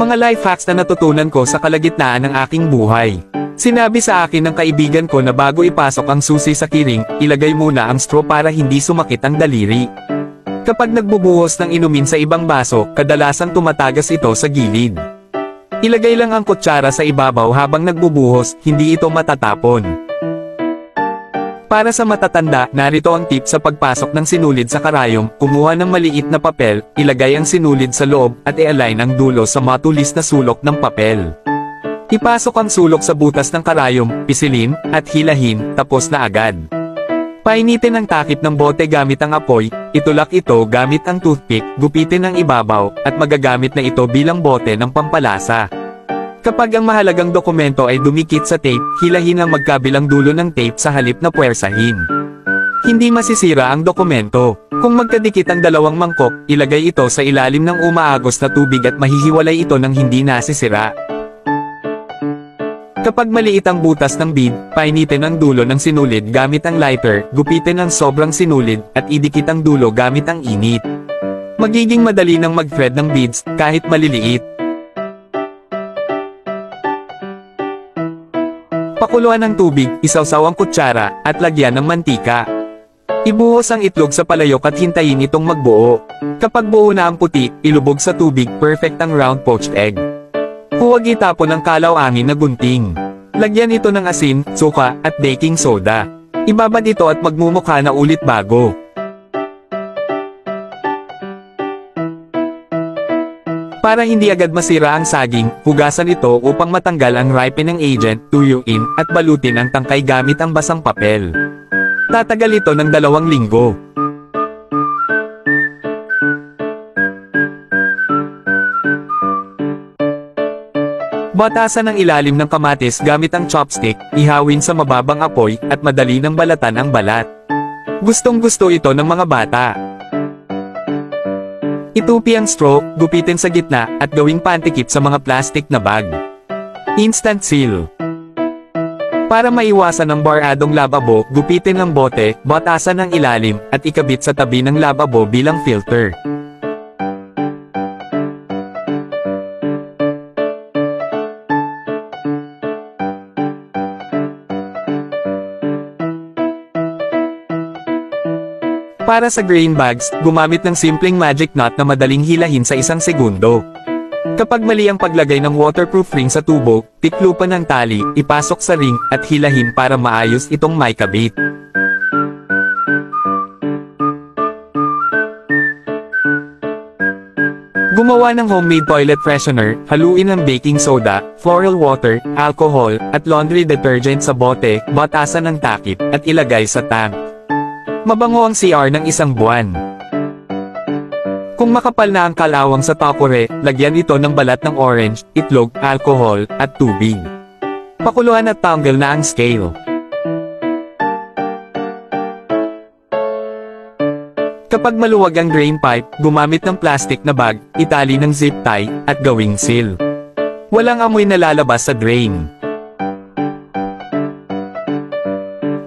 Mga life hacks na natutunan ko sa kalagitnaan ng aking buhay. Sinabi sa akin ng kaibigan ko na bago ipasok ang susi sa kiring, ilagay muna ang straw para hindi sumakit ang daliri. Kapag nagbubuhos ng inumin sa ibang baso, kadalasan tumatagas ito sa gilid. Ilagay lang ang kutsara sa ibabaw habang nagbubuhos, hindi ito matatapon. Para sa matatanda, narito ang tip sa pagpasok ng sinulid sa karayom. Kumuha ng maliit na papel, ilagay ang sinulid sa loob, at i-align ang dulo sa matulis na sulok ng papel. Ipasok ang sulok sa butas ng karayom, pisilin, at hilahin, tapos na agad. Painitin ang takip ng bote gamit ang apoy, itulak ito gamit ang toothpick, gupitin ang ibabaw, at magagamit na ito bilang bote ng pampalasa. Kapag ang mahalagang dokumento ay dumikit sa tape, hilahin ang magkabilang dulo ng tape sa halip na puwersahin. Hindi masisira ang dokumento. Kung magkadikit ang dalawang mangkok, ilagay ito sa ilalim ng umaagos na tubig at mahihiwalay ito ng hindi nasisira. Kapag maliit ang butas ng bead, painitin ang dulo ng sinulid gamit ang lighter, gupitin ang sobrang sinulid, at idikit ang dulo gamit ang init. Magiging madali nang mag-thread ng beads, kahit maliliit. Pakuluan ng tubig, isawsaw ang kutsara, at lagyan ng mantika. Ibuhos ang itlog sa palayok at hintayin itong magbuo. Kapag buo na ang puti, ilubog sa tubig, perfect ang round poached egg. Huwag itapon ang kalaw-angin na gunting. Lagyan ito ng asin, suka, at baking soda. Ibabad ito at magmumukha na ulit bago. Para hindi agad masira ang saging, hugasan ito upang matanggal ang ripening agent, tuyuin, at balutin ang tangkay gamit ang basang papel. Tatagal ito ng 2 linggo. Batasan ang ilalim ng kamatis gamit ang chopstick, ihawin sa mababang apoy, at madali nang balatan ang balat. Gustong-gusto ito ng mga bata. Itupi ang straw, gupitin sa gitna, at gawing pantikip sa mga plastic na bag. Instant seal. Para maiwasan ang baradong lababo, gupitin ang bote, batasan ang ilalim, at ikabit sa tabi ng lababo bilang filter. Para sa grain bags, gumamit ng simpleng magic knot na madaling hilahin sa 1 segundo. Kapag mali ang paglagay ng waterproof ring sa tubo, tiklupan ng tali, ipasok sa ring, at hilahin para maayos itong maikabit. Gumawa ng homemade toilet freshener, haluin ang baking soda, floral water, alcohol, at laundry detergent sa bote, batasan ng takip, at ilagay sa tank. Mabango ang CR ng 1 buwan. Kung makapal na ang kalawang sa takore, lagyan ito ng balat ng orange, itlog, alcohol, at tubig. Pakuluan at tanggal na ang scale. Kapag maluwag ang drain pipe, gumamit ng plastic na bag, itali ng zip tie, at gawing seal. Walang amoy na lalabas sa drain.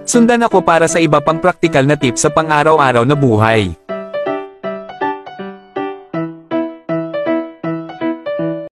Sundan ako para sa iba pang praktikal na tips sa pang-araw-araw na buhay.